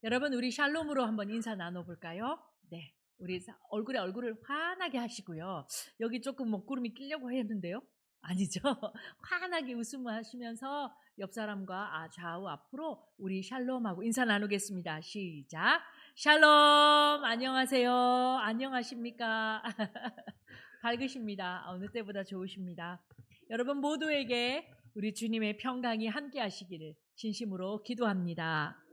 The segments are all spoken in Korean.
여러분, 우리 샬롬으로 한번 인사 나눠볼까요? 네. 우리 얼굴에 얼굴을 환하게 하시고요. 여기 조금 먹구름이 끼려고 했는데요. 아니죠. 환하게 웃음을 하시면서 옆 사람과 좌우 앞으로 우리 샬롬하고 인사 나누겠습니다. 시작. 샬롬, 안녕하세요. 안녕하십니까? 밝으십니다. 어느 때보다 좋으십니다. 여러분 모두에게 우리 주님의 평강이 함께 하시기를 진심으로 기도합니다.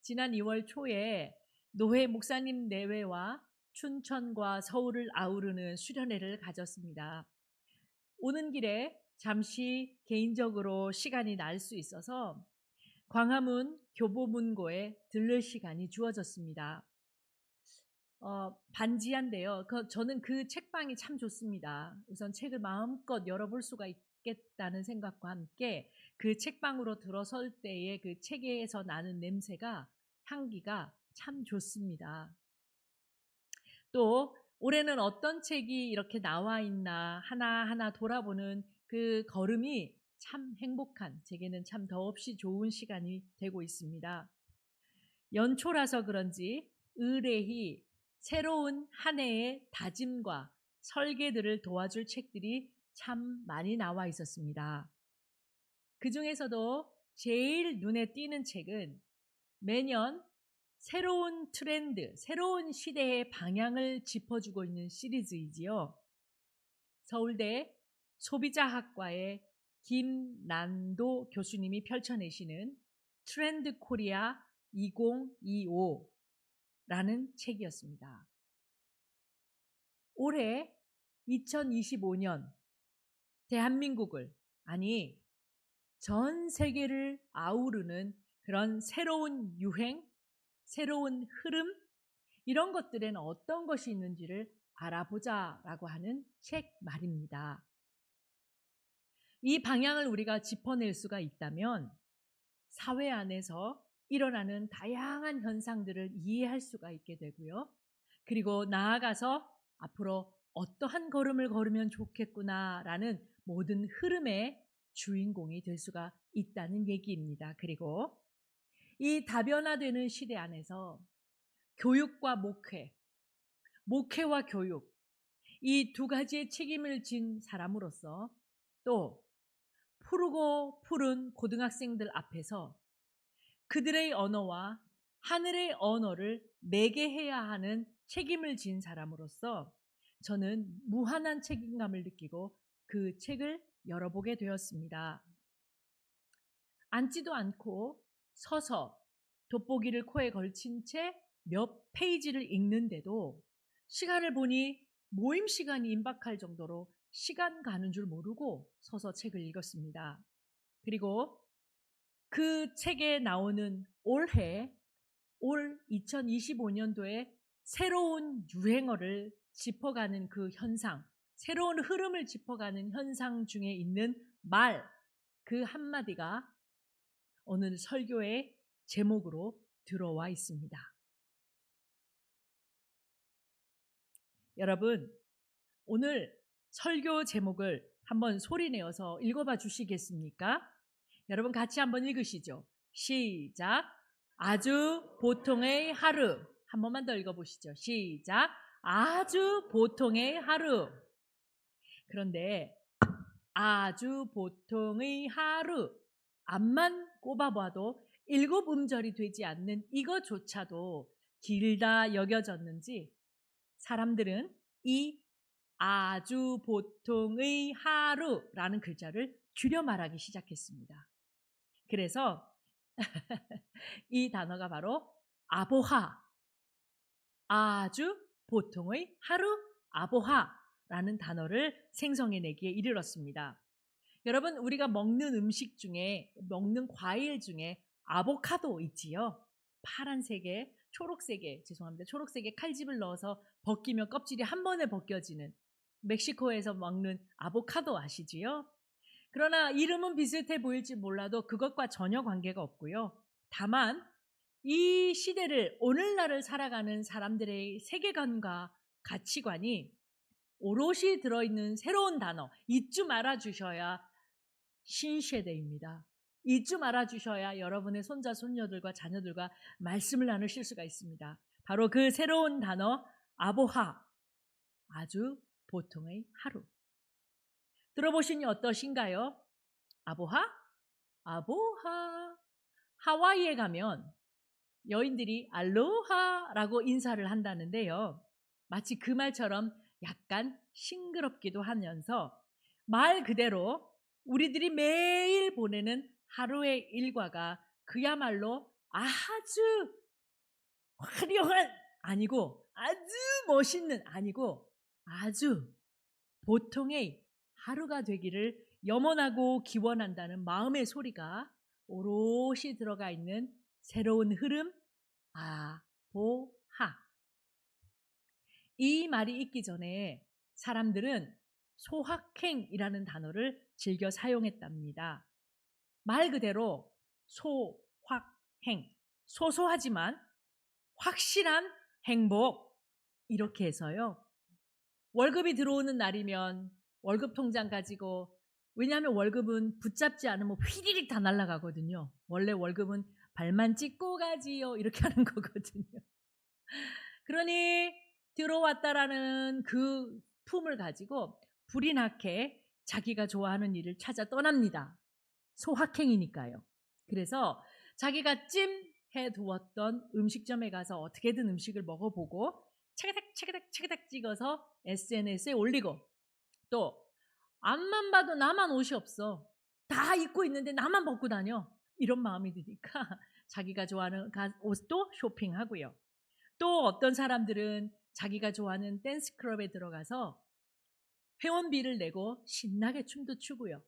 지난 2월 초에 노회 목사님 내외와 춘천과 서울을 아우르는 수련회를 가졌습니다. 오는 길에 잠시 개인적으로 시간이 날 수 있어서 광화문 교보문고에 들를 시간이 주어졌습니다. 반지한데요. 저는 그 책방이 참 좋습니다. 우선 책을 마음껏 열어볼 수가 있겠다는 생각과 함께 그 책방으로 들어설 때의 그 책에서 나는 냄새가, 향기가 참 좋습니다. 또 올해는 어떤 책이 이렇게 나와 있나 하나하나 돌아보는 그 걸음이 참 행복한, 제게는 참 더없이 좋은 시간이 되고 있습니다. 연초라서 그런지 의뢰히 새로운 한 해의 다짐과 설계들을 도와줄 책들이 참 많이 나와 있었습니다. 그 중에서도 제일 눈에 띄는 책은 매년 새로운 트렌드, 새로운 시대의 방향을 짚어주고 있는 시리즈이지요. 서울대 소비자학과의 김난도 교수님이 펼쳐내시는 트렌드 코리아 2025라는 책이었습니다. 올해 2025년 대한민국을, 아니 전 세계를 아우르는 그런 새로운 유행, 새로운 흐름, 이런 것들에는 어떤 것이 있는지를 알아보자라고 하는 책 말입니다. 이 방향을 우리가 짚어낼 수가 있다면 사회 안에서 일어나는 다양한 현상들을 이해할 수가 있게 되고요. 그리고 나아가서 앞으로 어떠한 걸음을 걸으면 좋겠구나라는 모든 흐름의 주인공이 될 수가 있다는 얘기입니다. 그리고 이 다변화되는 시대 안에서 교육과 목회와 교육, 이 두 가지의 책임을 진 사람으로서 또 푸르고 푸른 고등학생들 앞에서 그들의 언어와 하늘의 언어를 매개해야 하는 책임을 진 사람으로서 저는 무한한 책임감을 느끼고 그 책을 열어보게 되었습니다. 앉지도 않고 서서 돋보기를 코에 걸친 채 몇 페이지를 읽는데도 시간을 보니 모임 시간이 임박할 정도로 시간 가는 줄 모르고 서서 책을 읽었습니다. 그리고 그 책에 나오는 올 2025년도에 새로운 유행어를 짚어가는 그 현상, 새로운 흐름을 짚어가는 현상 중에 있는 말, 그 한마디가 오늘 설교의 제목으로 들어와 있습니다. 여러분, 오늘 설교 제목을 한번 소리내어서 읽어봐 주시겠습니까? 여러분 같이 한번 읽으시죠. 시작. 아주 보통의 하루. 한 번만 더 읽어보시죠. 시작. 아주 보통의 하루. 그런데 아주 보통의 하루 앞만 꼽아봐도 7음절이 되지 않는 이것조차도 길다 여겨졌는지 사람들은 이 아주 보통의 하루라는 글자를 줄여 말하기 시작했습니다. 그래서 이 단어가 바로 아보하, 아주 보통의 하루 아보하라는 단어를 생성해내기에 이르렀습니다. 여러분, 우리가 먹는 음식 중에, 먹는 과일 중에 아보카도 있지요. 파란색에 초록색에 칼집을 넣어서 벗기면 껍질이 한 번에 벗겨지는 멕시코에서 먹는 아보카도 아시지요? 그러나 이름은 비슷해 보일지 몰라도 그것과 전혀 관계가 없고요. 다만 이 시대를, 오늘날을 살아가는 사람들의 세계관과 가치관이 오롯이 들어있는 새로운 단어, 이쯤 알아주셔야 신세대입니다. 이쯤 알아주셔야 여러분의 손자, 손녀들과 자녀들과 말씀을 나누실 수가 있습니다. 바로 그 새로운 단어 아보하, 아주 보통의 하루. 들어보시니 어떠신가요? 아보하? 아보하. 하와이에 가면 여인들이 알로하라고 인사를 한다는데요. 마치 그 말처럼 약간 싱그럽기도 하면서 말 그대로 우리들이 매일 보내는 하루의 일과가 그야말로 아주 화려한 아니고 아주 멋있는 아니고 아주 보통의 하루가 되기를 염원하고 기원한다는 마음의 소리가 오롯이 들어가 있는 새로운 흐름 아보하. 이 말이 있기 전에 사람들은 소확행이라는 단어를 즐겨 사용했답니다. 말 그대로 소확행, 소소하지만 확실한 행복, 이렇게 해서요. 월급이 들어오는 날이면 월급 통장 가지고, 왜냐하면 월급은 붙잡지 않으면 휘리릭 다 날아가거든요. 원래 월급은 발만 찍고 가지요, 이렇게 하는 거거든요. 그러니 들어왔다라는 그 품을 가지고 불이 나게 자기가 좋아하는 일을 찾아 떠납니다. 소확행이니까요. 그래서 자기가 찜해 두었던 음식점에 가서 어떻게든 음식을 먹어보고 차그닥 차그닥 차그닥 찍어서 SNS에 올리고, 또 앞만 봐도 나만 옷이 없어, 다 입고 있는데 나만 벗고 다녀, 이런 마음이 드니까 자기가 좋아하는 옷도 쇼핑하고요. 또 어떤 사람들은 자기가 좋아하는 댄스 클럽에 들어가서 회원비를 내고 신나게 춤도 추고요.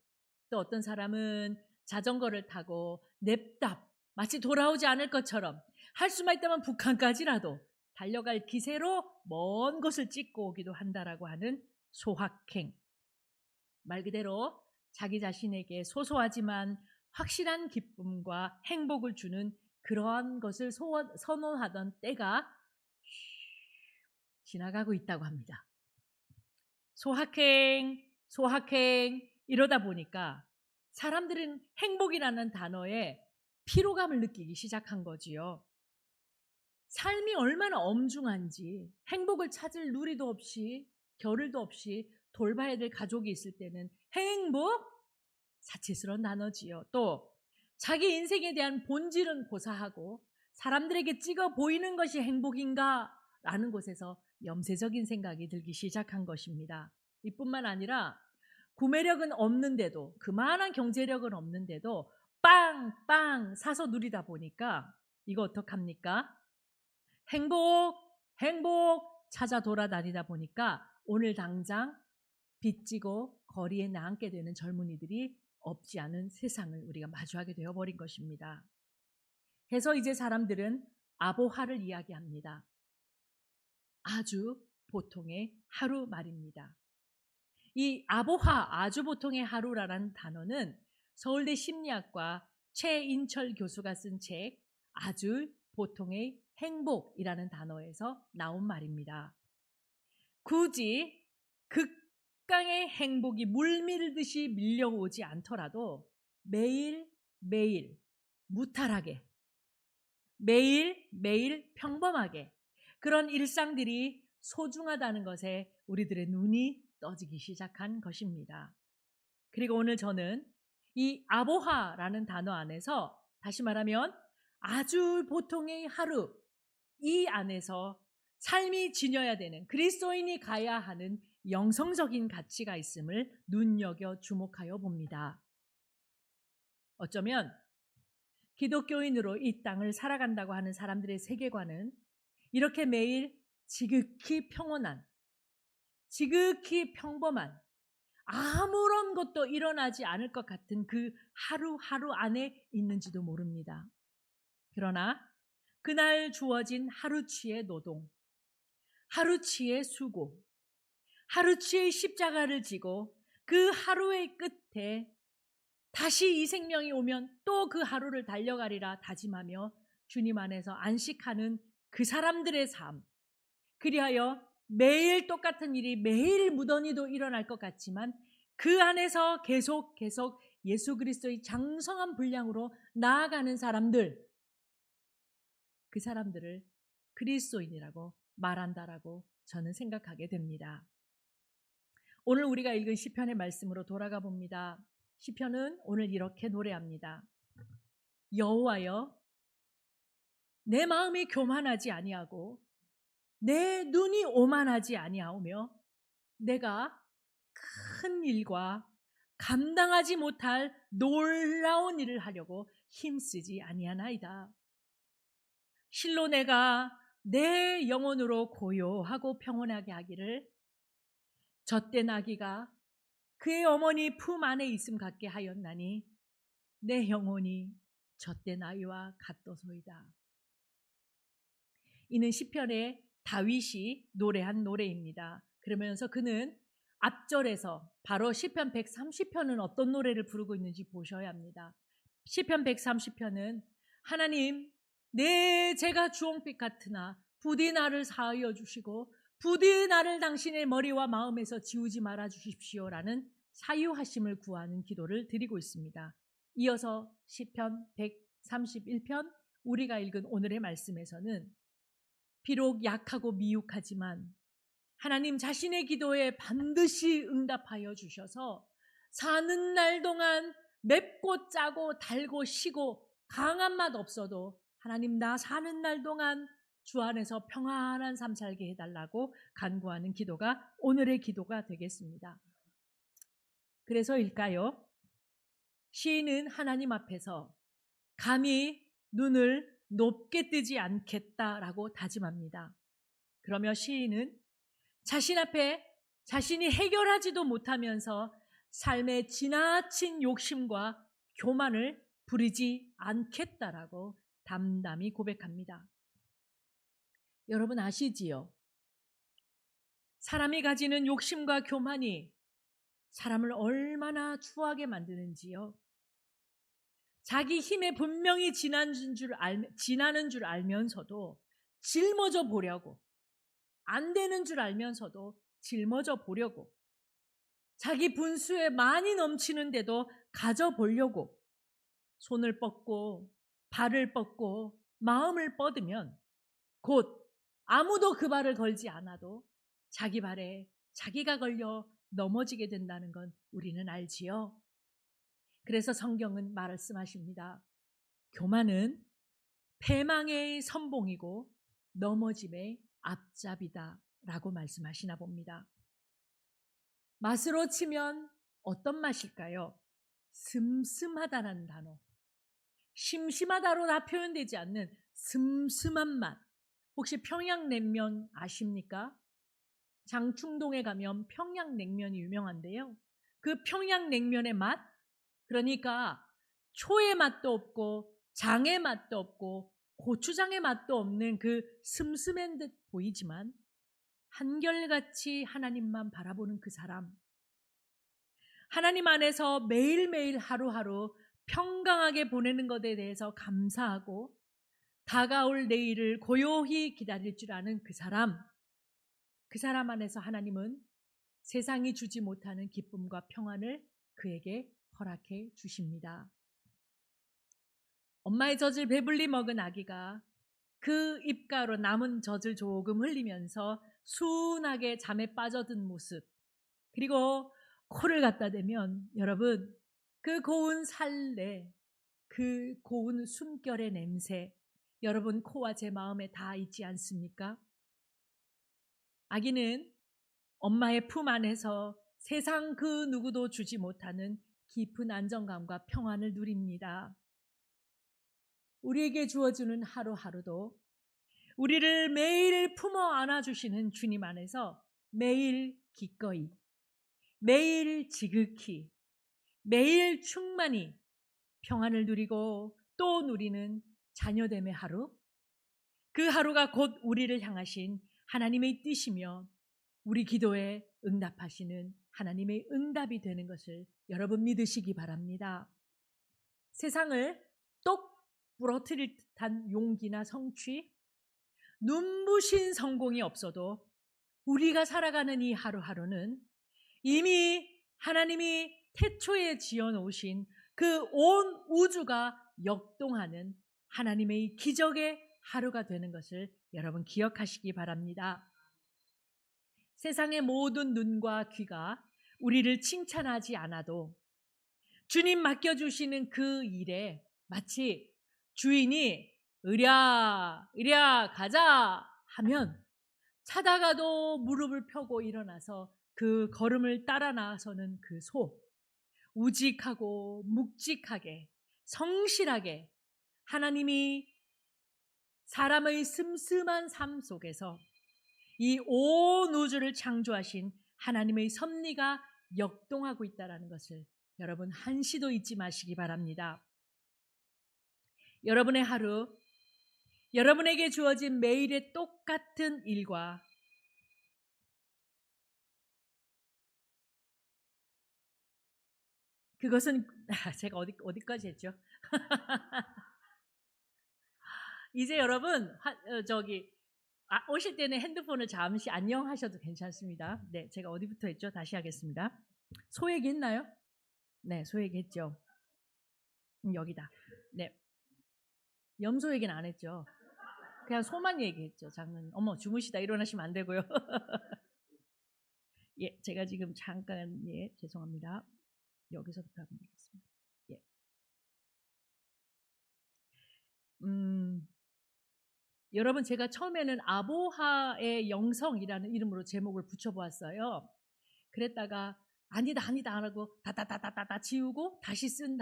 또 어떤 사람은 자전거를 타고 냅답 마치 돌아오지 않을 것처럼 할 수만 있다면 북한까지라도 달려갈 기세로 먼 곳을 찍고 오기도 한다라고 하는 소확행. 말 그대로 자기 자신에게 소소하지만 확실한 기쁨과 행복을 주는 그러한 것을 선호하던 때가 지나가고 있다고 합니다. 소확행 이러다 보니까 사람들은 행복이라는 단어에 피로감을 느끼기 시작한 거지요. 삶이 얼마나 엄중한지, 행복을 찾을 누리도 없이 겨를도 없이 돌봐야 될 가족이 있을 때는 행복? 사치스러운 단어지요. 또 자기 인생에 대한 본질은 고사하고 사람들에게 찍어 보이는 것이 행복인가? 라는 곳에서 염세적인 생각이 들기 시작한 것입니다. 이뿐만 아니라 구매력은 없는데도, 그만한 경제력은 없는데도 빵빵 사서 누리다 보니까 이거 어떡합니까? 행복 찾아 돌아다니다 보니까 오늘 당장 빚지고 거리에 나앉게 되는 젊은이들이 없지 않은 세상을 우리가 마주하게 되어버린 것입니다. 해서 이제 사람들은 아보하를 이야기합니다. 아주 보통의 하루 말입니다. 이 아보하, 아주 보통의 하루라는 단어는 서울대 심리학과 최인철 교수가 쓴 책 아주 보통의 행복이라는 단어에서 나온 말입니다. 굳이 극강의 행복이 물밀듯이 밀려오지 않더라도 매일매일 무탈하게, 매일매일 평범하게 그런 일상들이 소중하다는 것에 우리들의 눈이 떠지기 시작한 것입니다. 그리고 오늘 저는 이 아보하라는 단어 안에서, 다시 말하면 아주 보통의 하루, 이 안에서 삶이 지녀야 되는, 그리스도인이 가야 하는 영성적인 가치가 있음을 눈여겨 주목하여 봅니다. 어쩌면 기독교인으로 이 땅을 살아간다고 하는 사람들의 세계관은 이렇게 매일 지극히 평온한, 지극히 평범한, 아무런 것도 일어나지 않을 것 같은 그 하루하루 안에 있는지도 모릅니다. 그러나 그날 주어진 하루치의 노동, 하루치의 수고, 하루치의 십자가를 지고 그 하루의 끝에 다시 이 생명이 오면 또 그 하루를 달려가리라 다짐하며 주님 안에서 안식하는 그 사람들의 삶, 그리하여 매일 똑같은 일이 매일 무던히도 일어날 것 같지만 그 안에서 계속 예수 그리스도의 장성한 분량으로 나아가는 사람들, 그 사람들을 그리스도인이라고 말한다라고 저는 생각하게 됩니다. 오늘 우리가 읽은 시편의 말씀으로 돌아가 봅니다. 시편은 오늘 이렇게 노래합니다. 여호와여, 내 마음이 교만하지 아니하고 내 눈이 오만하지 아니하오며 내가 큰 일과 감당하지 못할 놀라운 일을 하려고 힘쓰지 아니하나이다. 실로 내가 내 영혼으로 고요하고 평온하게 하기를 젖된 아기가 그의 어머니 품 안에 있음 같게 하였나니 내 영혼이 젖된 아이와 같도소이다. 이는 시편에 다윗이 노래한 노래입니다. 그러면서 그는 앞절에서 바로 시편 130편은 어떤 노래를 부르고 있는지 보셔야 합니다. 시편 130편은 하나님, 내 제가 주홍빛 같으나 부디 나를 사하여 주시고 부디 나를 당신의 머리와 마음에서 지우지 말아 주십시오라는 사유하심을 구하는 기도를 드리고 있습니다. 이어서 시편 131편 우리가 읽은 오늘의 말씀에서는 비록 약하고 미혹하지만 하나님 자신의 기도에 반드시 응답하여 주셔서 사는 날 동안 맵고 짜고 달고 시고 강한 맛 없어도 하나님 나 사는 날 동안 주 안에서 평안한 삶 살게 해달라고 간구하는 기도가 오늘의 기도가 되겠습니다. 그래서일까요? 시인은 하나님 앞에서 감히 눈을 높게 뜨지 않겠다라고 다짐합니다. 그러며 시인은 자신 앞에 자신이 해결하지도 못하면서 삶의 지나친 욕심과 교만을 부리지 않겠다라고 담담히 고백합니다. 여러분 아시지요? 사람이 가지는 욕심과 교만이 사람을 얼마나 추하게 만드는지요. 자기 힘에 분명히 지나는 줄 알면서도 짊어져 보려고, 안 되는 줄 알면서도 짊어져 보려고, 자기 분수에 많이 넘치는데도 가져보려고 손을 뻗고 발을 뻗고 마음을 뻗으면 곧 아무도 그 발을 걸지 않아도 자기 발에 자기가 걸려 넘어지게 된다는 건 우리는 알지요. 그래서 성경은 말씀하십니다. 교만은 패망의 선봉이고 넘어짐의 앞잡이다 라고 말씀하시나 봅니다. 맛으로 치면 어떤 맛일까요? 슴슴하다라는 단어. 심심하다로 다 표현되지 않는 슴슴한 맛. 혹시 평양냉면 아십니까? 장충동에 가면 평양냉면이 유명한데요. 그 평양냉면의 맛, 그러니까 초의 맛도 없고 장의 맛도 없고 고추장의 맛도 없는 그 슴슴한 듯 보이지만 한결같이 하나님만 바라보는 그 사람, 하나님 안에서 매일매일 하루하루 평강하게 보내는 것에 대해서 감사하고 다가올 내일을 고요히 기다릴 줄 아는 그 사람 안에서 하나님은 세상이 주지 못하는 기쁨과 평안을 그에게 허락해 주십니다. 엄마의 젖을 배불리 먹은 아기가 그 입가로 남은 젖을 조금 흘리면서 순하게 잠에 빠져든 모습, 그리고 코를 갖다 대면 여러분 그 고운 살내, 그 고운 숨결의 냄새 여러분 코와 제 마음에 다 있지 않습니까? 아기는 엄마의 품 안에서 세상 그 누구도 주지 못하는 깊은 안정감과 평안을 누립니다. 우리에게 주어주는 하루하루도 우리를 매일 품어 안아주시는 주님 안에서 매일 기꺼이, 매일 지극히, 매일 충만히 평안을 누리고 또 누리는 자녀됨의 하루, 그 하루가 곧 우리를 향하신 하나님의 뜻이며 우리 기도에 응답하시는 하나님의 응답이 되는 것을 여러분 믿으시기 바랍니다. 세상을 똑 부러뜨릴 듯한 용기나 성취, 눈부신 성공이 없어도 우리가 살아가는 이 하루하루는 이미 하나님이 태초에 지어놓으신 그 온 우주가 역동하는 하나님의 기적의 하루가 되는 것을 여러분 기억하시기 바랍니다. 세상의 모든 눈과 귀가 우리를 칭찬하지 않아도 주님 맡겨주시는 그 일에 마치 주인이 의랴 가자 하면 자다가도 무릎을 펴고 일어나서 그 걸음을 따라 나서는 그 소, 우직하고 묵직하게 성실하게 하나님이 사람의 슴슴한 삶 속에서 이 온 우주를 창조하신 하나님의 섭리가 역동하고 있다는 것을 여러분 한시도 잊지 마시기 바랍니다. 여러분의 하루, 여러분에게 주어진 매일의 똑같은 일과 그것은 제가 어디까지 했죠? 이제 여러분 오실 때는 핸드폰을 잠시 안녕 하셔도 괜찮습니다. 네, 제가 어디부터 했죠? 다시 하겠습니다. 소 얘기했나요? 네, 소 얘기했죠. 여기다. 네, 염소 얘기는 안 했죠. 그냥 소만 얘기했죠. 장로님. 어머, 주무시다 일어나시면 안 되고요. 예, 제가 지금 잠깐 죄송합니다. 여기서부터 하면 되겠습니다. 예. 여러분 제가 처음에는 아보하의 영성이라는 이름으로 제목을 붙여보았어요. 그랬다가 아니다 하고 다다다다다 지우고 다시 쓴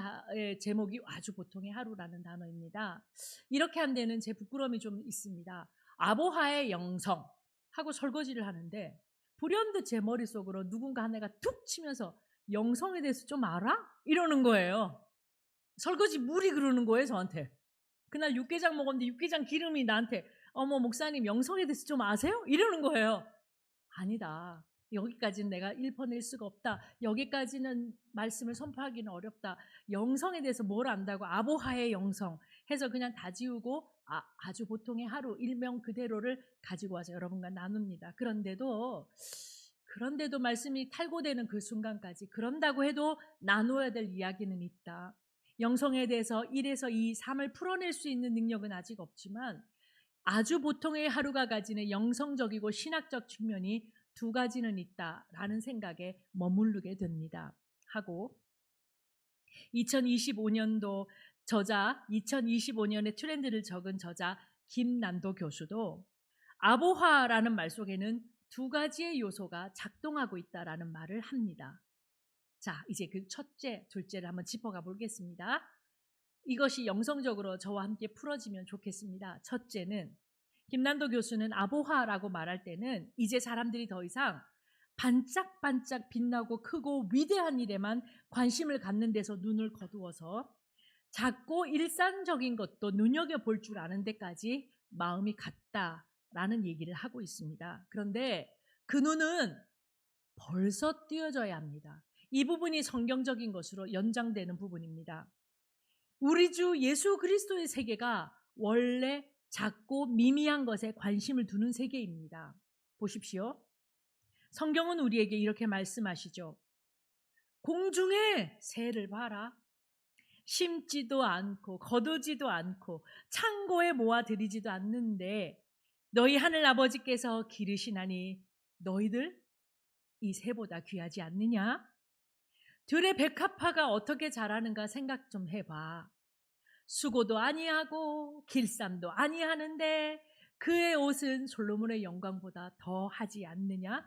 제목이 아주 보통의 하루라는 단어입니다. 이렇게 한 데는 제 부끄러움이 좀 있습니다. 아보하의 영성 하고 설거지를 하는데 불현듯 제 머릿속으로 누군가 한 애가 툭 치면서 영성에 대해서 좀 알아? 이러는 거예요. 설거지 물이 그러는 거예요 저한테. 그날 육개장 먹었는데 육개장 기름이 나한테 어머 목사님 영성에 대해서 좀 아세요? 이러는 거예요. 아니다. 여기까지는 내가 일퍼낼 수가 없다. 여기까지는 말씀을 선포하기는 어렵다. 영성에 대해서 뭘 안다고 아보하의 영성 해서 그냥 다 지우고 아주 보통의 하루 일명 그대로를 가지고 와서 여러분과 나눕니다. 그런데도 말씀이 탈고되는 그 순간까지 그런다고 해도 나누어야 될 이야기는 있다. 영성에 대해서 1에서 2, 3을 풀어낼 수 있는 능력은 아직 없지만 아주 보통의 하루가 가지는 영성적이고 신학적 측면이 2가지는 있다라는 생각에 머무르게 됩니다. 하고 2025년도 2025년의 트렌드를 적은 저자 김난도 교수도 아보하라는 말 속에는 2가지의 요소가 작동하고 있다라는 말을 합니다. 자, 이제 그 첫째, 둘째를 한번 짚어가 보겠습니다. 이것이 영성적으로 저와 함께 풀어지면 좋겠습니다. 첫째는 김난도 교수는 아보하라고 말할 때는 이제 사람들이 더 이상 반짝반짝 빛나고 크고 위대한 일에만 관심을 갖는 데서 눈을 거두어서 작고 일상적인 것도 눈여겨볼 줄 아는 데까지 마음이 갔다라는 얘기를 하고 있습니다. 그런데 그 눈은 벌써 띄어져야 합니다. 이 부분이 성경적인 것으로 연장되는 부분입니다. 우리 주 예수 그리스도의 세계가 원래 작고 미미한 것에 관심을 두는 세계입니다. 보십시오. 성경은 우리에게 이렇게 말씀하시죠. 공중에 새를 봐라. 심지도 않고 거두지도 않고 창고에 모아들이지도 않는데 너희 하늘 아버지께서 기르시나니 너희들 이 새보다 귀하지 않느냐? 들의 백합화가 어떻게 자라는가 생각 좀 해봐. 수고도 아니하고 길쌈도 아니하는데 그의 옷은 솔로몬의 영광보다 더 하지 않느냐?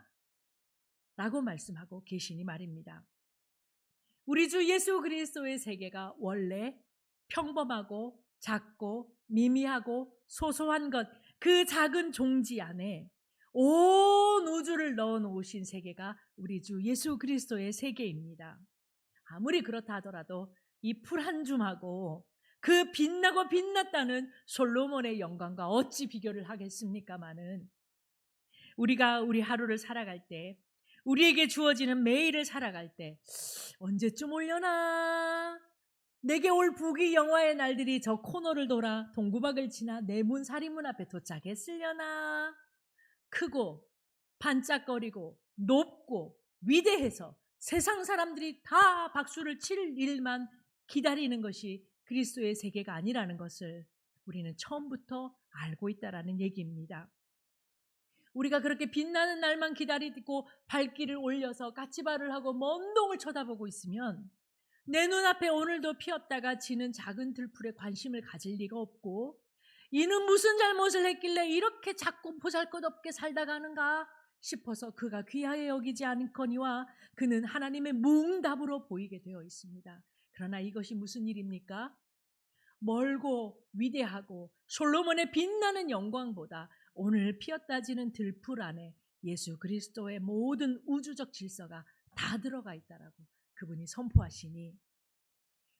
라고 말씀하고 계시니 말입니다. 우리 주 예수 그리스도의 세계가 원래 평범하고 작고 미미하고 소소한 것, 그 작은 종지 안에 온 우주를 넣어 놓으신 세계가 우리 주 예수 그리스도의 세계입니다. 아무리 그렇다 하더라도 이 풀 한 줌하고 그 빛나고 빛났다는 솔로몬의 영광과 어찌 비교를 하겠습니까마는 우리가 우리 하루를 살아갈 때 우리에게 주어지는 매일을 살아갈 때 언제쯤 올려나 내게 올 부귀 영화의 날들이 저 코너를 돌아 동구박을 지나 내 문 사리문 앞에 도착했으려나 크고 반짝거리고 높고 위대해서 세상 사람들이 다 박수를 칠 일만 기다리는 것이 그리스도의 세계가 아니라는 것을 우리는 처음부터 알고 있다라는 얘기입니다. 우리가 그렇게 빛나는 날만 기다리고 발길을 올려서 까치발을 하고 먼 동을 쳐다보고 있으면 내 눈앞에 오늘도 피었다가 지는 작은 들풀에 관심을 가질 리가 없고, 이는 무슨 잘못을 했길래 이렇게 작고 보잘것없게 살다 가는가 싶어서 그가 귀하게 여기지 않거니와 그는 하나님의 무응답으로 보이게 되어 있습니다. 그러나 이것이 무슨 일입니까? 멀고 위대하고 솔로몬의 빛나는 영광보다 오늘 피었다지는 들풀 안에 예수 그리스도의 모든 우주적 질서가 다 들어가 있다라고 그분이 선포하시니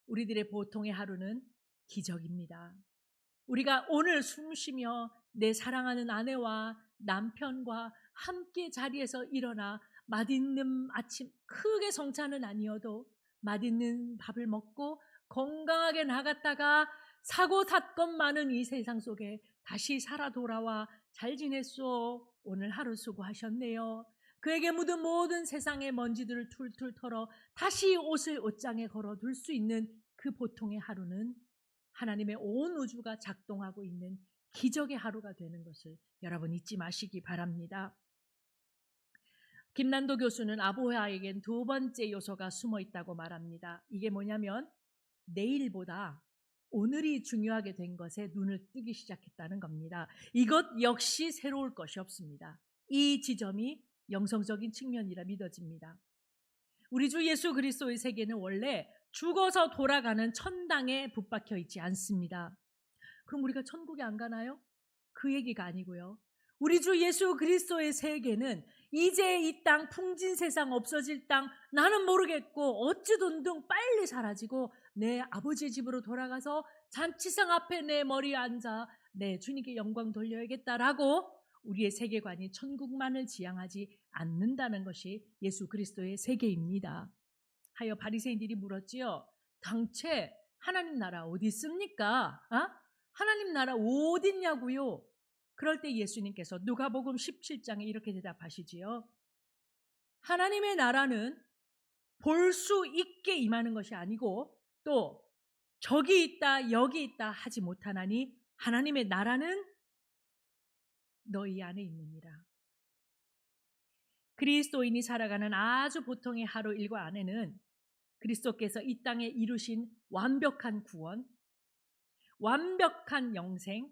우리들의 보통의 하루는 기적입니다. 우리가 오늘 숨쉬며 내 사랑하는 아내와 남편과 함께 자리에서 일어나 맛있는 아침, 크게 성찬은 아니어도 맛있는 밥을 먹고 건강하게 나갔다가 사고 사건 많은 이 세상 속에 다시 살아 돌아와 잘 지냈소. 오늘 하루 수고하셨네요. 그에게 묻은 모든 세상의 먼지들을 툴툴 털어 다시 옷을 옷장에 걸어둘 수 있는 그 보통의 하루는 하나님의 온 우주가 작동하고 있는 기적의 하루가 되는 것을 여러분 잊지 마시기 바랍니다. 김난도 교수는 아보하에겐 두 번째 요소가 숨어 있다고 말합니다. 이게 뭐냐면 내일보다 오늘이 중요하게 된 것에 눈을 뜨기 시작했다는 겁니다. 이것 역시 새로울 것이 없습니다. 이 지점이 영성적인 측면이라 믿어집니다. 우리 주 예수 그리스도의 세계는 원래 죽어서 돌아가는 천당에 붙박혀 있지 않습니다. 그럼 우리가 천국에 안 가나요? 그 얘기가 아니고요. 우리 주 예수 그리스도의 세계는 이제 이 땅 풍진 세상 없어질 땅 나는 모르겠고 어찌든든 빨리 사라지고 내 아버지의 집으로 돌아가서 잔치상 앞에 내 머리에 앉아 내 주님께 영광 돌려야겠다라고 우리의 세계관이 천국만을 지향하지 않는다는 것이 예수 그리스도의 세계입니다. 하여 바리새인들이 물었지요. 당최 하나님 나라 어디 있습니까? 하나님 나라 어디 있냐고요? 그럴 때 예수님께서 누가복음 17장에 이렇게 대답하시지요. 하나님의 나라는 볼 수 있게 임하는 것이 아니고 또 저기 있다 여기 있다 하지 못하나니 하나님의 나라는 너희 안에 있느니라. 그리스도인이 살아가는 아주 보통의 하루 일과 안에는 그리스도께서 이 땅에 이루신 완벽한 구원, 완벽한 영생,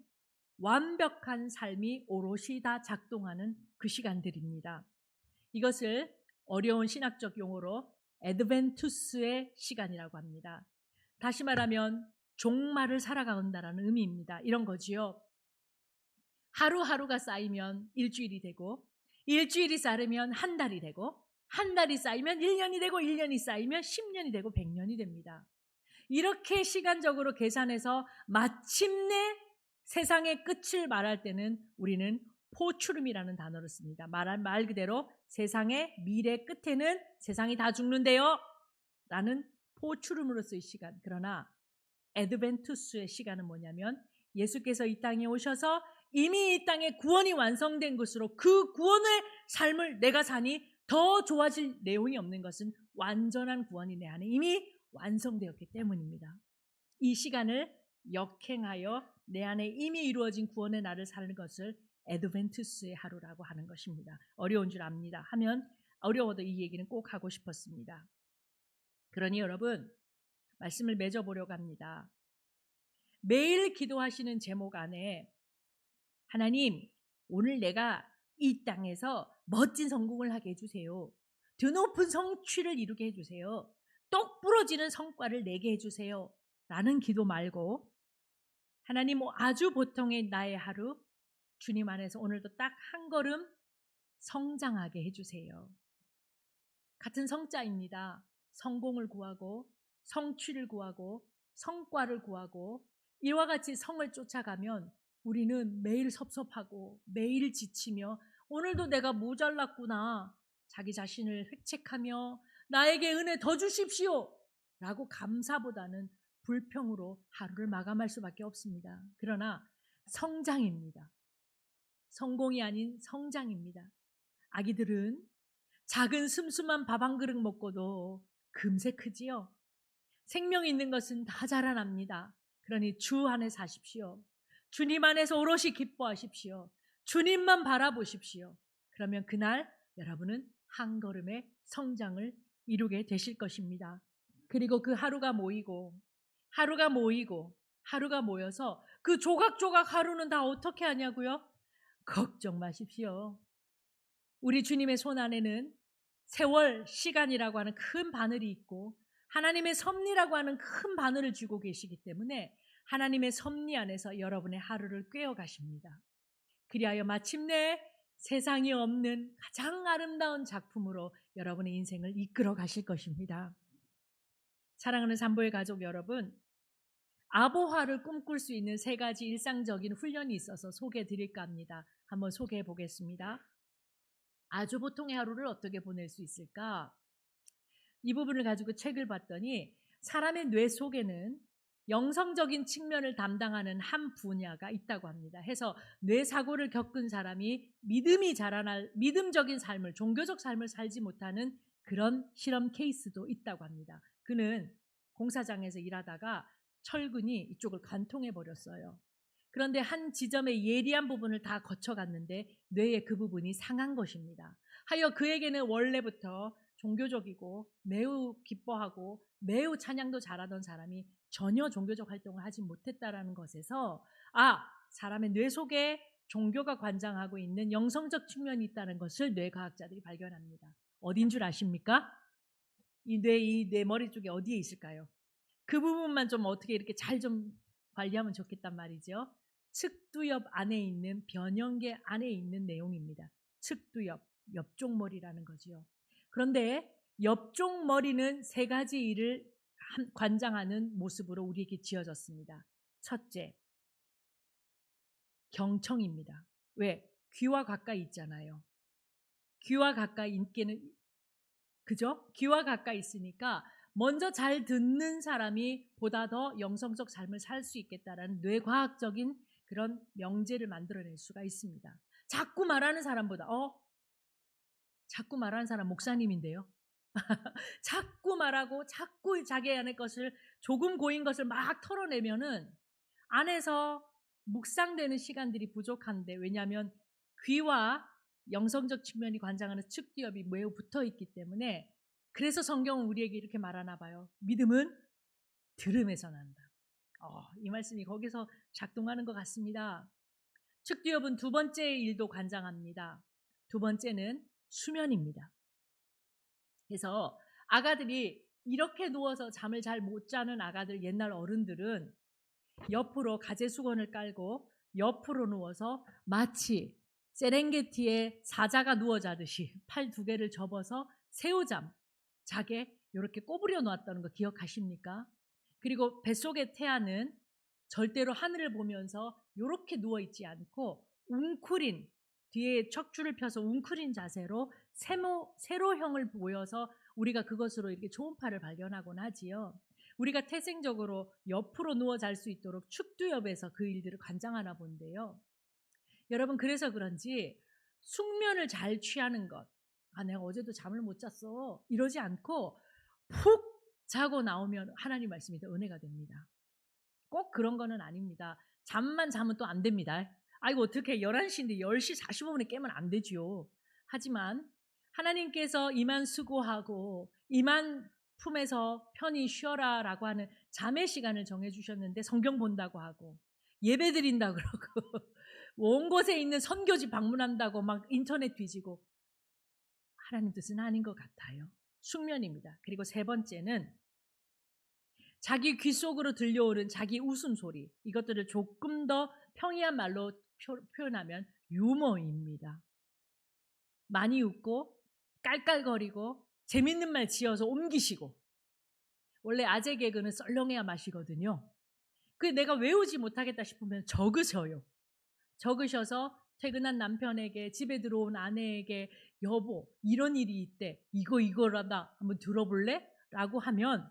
완벽한 삶이 오롯이 다 작동하는 그 시간들입니다. 이것을 어려운 신학적 용어로 애드벤투스의 시간이라고 합니다. 다시 말하면 종말을 살아간다는 의미입니다. 이런 거지요. 하루하루가 쌓이면 일주일이 되고 일주일이 쌓이면 한 달이 되고 한 달이 쌓이면 1년이 되고 1년이 쌓이면 10년이 되고 100년이 됩니다. 이렇게 시간적으로 계산해서 마침내 세상의 끝을 말할 때는 우리는 포추름이라는 단어를 씁니다. 말 그대로 세상의 미래 끝에는 세상이 다 죽는데요 라는 포추름으로서의 시간. 그러나 애드벤투스의 시간은 뭐냐면 예수께서 이 땅에 오셔서 이미 이 땅에 구원이 완성된 것으로 그 구원의 삶을 내가 사니 더 좋아질 내용이 없는 것은 완전한 구원이 내 안에 이미 완성되었기 때문입니다. 이 시간을 역행하여 내 안에 이미 이루어진 구원의 날을 사는 것을 애드벤투스의 하루라고 하는 것입니다. 어려운 줄 압니다. 하면 어려워도 이 얘기는 꼭 하고 싶었습니다. 그러니 여러분 말씀을 맺어보려고 합니다. 매일 기도하시는 제목 안에 하나님 오늘 내가 이 땅에서 멋진 성공을 하게 해주세요. 드높은 성취를 이루게 해주세요. 똑 부러지는 성과를 내게 해주세요. 라는 기도 말고 하나님 아주 보통의 나의 하루 주님 안에서 오늘도 딱 한 걸음 성장하게 해주세요. 같은 성자입니다. 성공을 구하고 성취를 구하고 성과를 구하고 이와 같이 성을 쫓아가면 우리는 매일 섭섭하고 매일 지치며 오늘도 내가 모자랐구나 자기 자신을 획책하며 나에게 은혜 더 주십시오 라고 감사보다는 불평으로 하루를 마감할 수밖에 없습니다. 그러나 성장입니다. 성공이 아닌 성장입니다. 아기들은 작은 슴슴한 밥 한 그릇 먹고도 금세 크지요. 생명이 있는 것은 다 자라납니다. 그러니 주 안에 사십시오. 주님 안에서 오롯이 기뻐하십시오. 주님만 바라보십시오. 그러면 그날 여러분은 한 걸음의 성장을 이루게 되실 것입니다. 그리고 그 하루가 모여서 그 조각조각 하루는 다 어떻게 하냐고요? 걱정 마십시오. 우리 주님의 손 안에는 세월, 시간이라고 하는 큰 바늘이 있고 하나님의 섭리라고 하는 큰 바늘을 쥐고 계시기 때문에 하나님의 섭리 안에서 여러분의 하루를 꿰어 가십니다. 그리하여 마침내 세상이 없는 가장 아름다운 작품으로 여러분의 인생을 이끌어 가실 것입니다. 사랑하는 산보의 가족 여러분, 아보화를 꿈꿀 수 있는 3가지 일상적인 훈련이 있어서 소개해 드릴까 합니다. 한번 소개해 보겠습니다. 아주 보통의 하루를 어떻게 보낼 수 있을까? 이 부분을 가지고 책을 봤더니 사람의 뇌 속에는 영성적인 측면을 담당하는 한 분야가 있다고 합니다. 해서 뇌사고를 겪은 사람이 믿음적인 삶을, 종교적 삶을 살지 못하는 그런 실험 케이스도 있다고 합니다. 그는 공사장에서 일하다가 철근이 이쪽을 관통해 버렸어요. 그런데 한 지점의 예리한 부분을 다 거쳐갔는데 뇌의 그 부분이 상한 것입니다. 하여 그에게는 원래부터 종교적이고 매우 기뻐하고 매우 찬양도 잘하던 사람이 전혀 종교적 활동을 하지 못했다라는 것에서 사람의 뇌 속에 종교가 관장하고 있는 영성적 측면이 있다는 것을 뇌과학자들이 발견합니다. 어딘 줄 아십니까? 이 뇌 머리 쪽에 어디에 있을까요? 그 부분만 좀 어떻게 이렇게 잘 좀 관리하면 좋겠단 말이죠. 측두엽 안에 있는 변형계 안에 있는 내용입니다. 측두엽, 옆쪽머리라는 거지요. 그런데 옆쪽머리는 3가지 일을 관장하는 모습으로 우리에게 지어졌습니다. 첫째, 경청입니다. 왜? 귀와 가까이 있잖아요. 귀와 가까이 있기는, 그죠? 귀와 가까이 있으니까 먼저 잘 듣는 사람이 보다 더 영성적 삶을 살 수 있겠다라는 뇌과학적인 그런 명제를 만들어낼 수가 있습니다. 자꾸 말하는 사람보다 자꾸 말하는 사람 목사님인데요. 자꾸 말하고 자꾸 자기 안의 것을 조금 고인 것을 막 털어내면은 안에서 묵상되는 시간들이 부족한데, 왜냐하면 귀와 영성적 측면이 관장하는 측두엽이 매우 붙어 있기 때문에, 그래서 성경은 우리에게 이렇게 말하나 봐요. 믿음은 들음에서 난다. 이 말씀이 거기서 작동하는 것 같습니다. 측두엽은 2번째 일도 관장합니다. 2번째는 수면입니다. 그래서 아가들이 이렇게 누워서 잠을 잘 못 자는 아가들, 옛날 어른들은 옆으로 가재수건을 깔고 옆으로 누워서 마치 세렝게티에 사자가 누워 자듯이 팔 2개를 접어서 새우잠 자게 이렇게 꼬부려 놓았다는 거 기억하십니까? 그리고 뱃속의 태아는 절대로 하늘을 보면서 이렇게 누워 있지 않고 웅크린, 뒤에 척추를 펴서 웅크린 자세로 세로형을 보여서 우리가 그것으로 이렇게 초음파를 발견하곤 하지요. 우리가 태생적으로 옆으로 누워 잘 수 있도록 측두엽에서 그 일들을 관장하나 본데요. 여러분, 그래서 그런지 숙면을 잘 취하는 것, 내가 어제도 잠을 못 잤어, 이러지 않고 푹 자고 나오면 하나님 말씀이 더 은혜가 됩니다. 꼭 그런 거는 아닙니다. 잠만 자면 또 안 됩니다. 아이고, 어떻게 11시인데 10시 45분에 깨면 안 되지요. 하지만 하나님께서 이만 수고하고 이만 품에서 편히 쉬어라 라고 하는 잠의 시간을 정해주셨는데, 성경 본다고 하고 예배 드린다고 그러고 온 곳에 있는 선교지 방문한다고 막 인터넷 뒤지고, 하나님 뜻은 아닌 것 같아요. 숙면입니다. 그리고 3번째는 자기 귀 속으로 들려오는 자기 웃음소리, 이것들을 조금 더 평이한 말로 표현하면 유머입니다. 많이 웃고 깔깔거리고 재밌는 말 지어서 옮기시고, 원래 아재 개그는 썰렁해야 맛이거든요. 내가 외우지 못하겠다 싶으면 적으셔요. 적으셔서 퇴근한 남편에게, 집에 들어온 아내에게, 여보 이런 일이 있대, 이거라다 한번 들어볼래? 라고 하면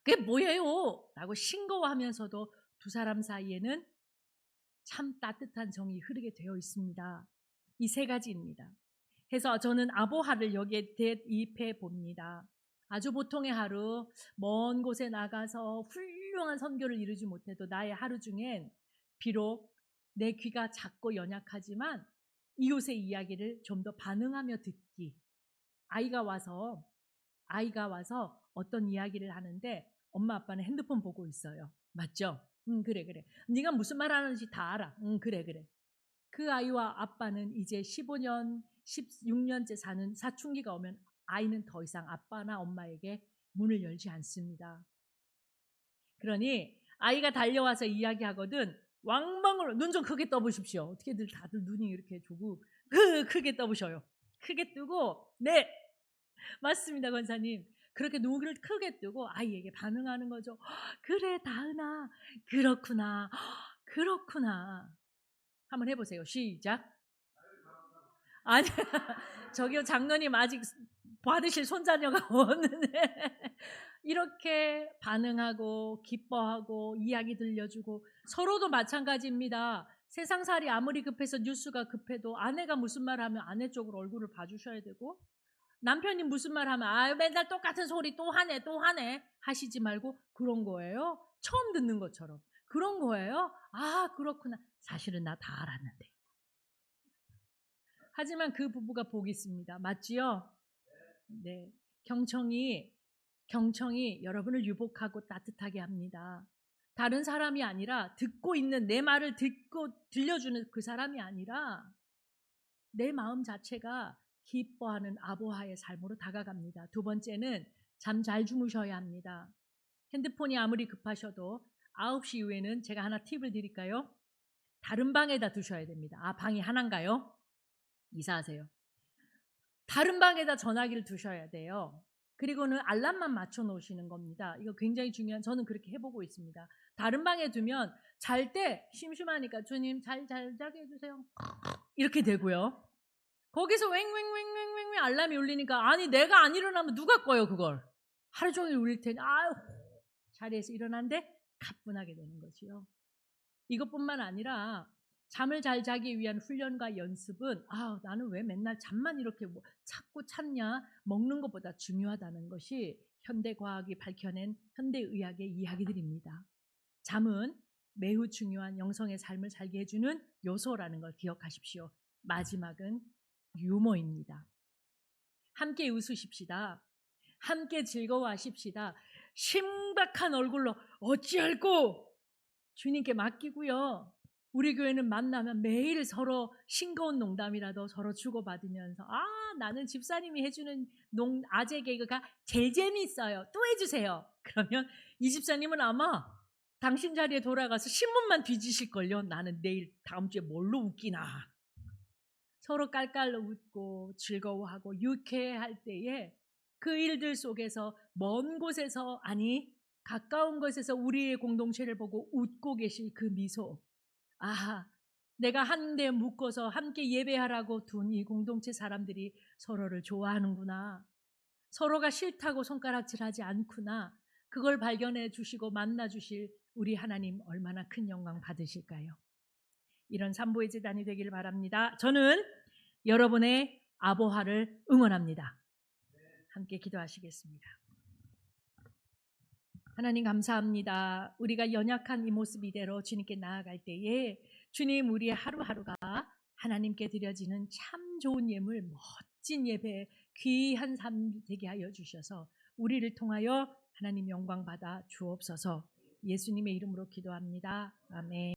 그게 뭐예요? 라고 싱거워하면서도 2 사람 사이에는 참 따뜻한 정이 흐르게 되어 있습니다. 이 3가지입니다. 해서 저는 아보하를 여기에 대입해 봅니다. 아주 보통의 하루, 먼 곳에 나가서 훌륭한 선교를 이루지 못해도 나의 하루 중엔 비록 내 귀가 작고 연약하지만 이웃의 이야기를 좀 더 반응하며 듣기. 아이가 와서 어떤 이야기를 하는데 엄마 아빠는 핸드폰 보고 있어요. 맞죠? 그래. 네가 무슨 말 하는지 다 알아. 그래. 그 아이와 아빠는 이제 15년, 16년째 사는 사춘기가 오면 아이는 더 이상 아빠나 엄마에게 문을 열지 않습니다. 그러니 아이가 달려와서 이야기하거든 왕방으로 눈 좀 크게 떠보십시오. 어떻게들 다들 눈이 이렇게 조금 크게 떠보셔요. 크게 뜨고 네 맞습니다 권사님. 그렇게 눈을 크게 뜨고 아이에게 반응하는 거죠. 그래 다은아 그렇구나 그렇구나. 한번 해보세요. 시작. 아니 저기요 장로님 아직 받으실 손자녀가 없는데 이렇게 반응하고 기뻐하고 이야기 들려주고 서로도 마찬가지입니다. 세상살이 아무리 급해서 뉴스가 급해도 아내가 무슨 말하면 아내 쪽으로 얼굴을 봐주셔야 되고 남편이 무슨 말하면 아 맨날 똑같은 소리 또 하네 하시지 말고 그런 거예요. 처음 듣는 것처럼 그런 거예요. 아 그렇구나. 사실은 나 다 알았는데. 하지만 그 부부가 복이 있습니다. 맞지요? 네. 경청이 여러분을 유복하고 따뜻하게 합니다. 다른 사람이 아니라 듣고 있는 내 말을 듣고 들려주는 그 사람이 아니라 내 마음 자체가 기뻐하는 아보하의 삶으로 다가갑니다. 두 번째는 잠 잘 주무셔야 합니다. 핸드폰이 아무리 급하셔도 9시 이후에는 제가 하나 팁을 드릴까요? 다른 방에다 두셔야 됩니다. 아, 방이 하나인가요? 이사하세요. 다른 방에다 전화기를 두셔야 돼요. 그리고는 알람만 맞춰 놓으시는 겁니다. 이거 굉장히 중요한, 저는 그렇게 해보고 있습니다. 다른 방에 두면 잘 때 심심하니까 주님 잘 자게 해주세요. 이렇게 되고요. 거기서 웽 알람이 울리니까 아니 내가 안 일어나면 누가 꺼요 그걸. 하루 종일 울릴 테니 아유 자리에서 일어난데 가뿐하게 되는 거지요. 이것뿐만 아니라 잠을 잘 자기 위한 훈련과 연습은 나는 왜 맨날 잠만 이렇게 찾고 찾냐 먹는 것보다 중요하다는 것이 현대과학이 밝혀낸 현대의학의 이야기들입니다. 잠은 매우 중요한 영성의 삶을 살게 해주는 요소라는 걸 기억하십시오. 마지막은 유머입니다. 함께 웃으십시다. 함께 즐거워하십시다. 심각한 얼굴로 어찌할꼬 주님께 맡기고요. 우리 교회는 만나면 매일 서로 싱거운 농담이라도 서로 주고받으면서 나는 집사님이 해주는 아재 개그가 제일 재미있어요. 또 해주세요. 그러면 이 집사님은 아마 당신 자리에 돌아가서 신문만 뒤지실걸요. 나는 내일 다음 주에 뭘로 웃기나. 서로 깔깔 웃고 즐거워하고 유쾌할 때에 그 일들 속에서 먼 곳에서 아니 가까운 곳에서 우리의 공동체를 보고 웃고 계실 그 미소. 내가 한데 묶어서 함께 예배하라고 둔 이 공동체 사람들이 서로를 좋아하는구나. 서로가 싫다고 손가락질하지 않구나. 그걸 발견해 주시고 만나 주실 우리 하나님 얼마나 큰 영광 받으실까요? 이런 산보의 제단이 되기를 바랍니다. 저는 여러분의 아보하를 응원합니다. 함께 기도하시겠습니다. 하나님 감사합니다. 우리가 연약한 이 모습 이대로 주님께 나아갈 때에 주님 우리의 하루하루가 하나님께 드려지는 참 좋은 예물, 멋진 예배, 귀한 삶 되게 하여 주셔서 우리를 통하여 하나님 영광 받아 주옵소서. 예수님의 이름으로 기도합니다. 아멘.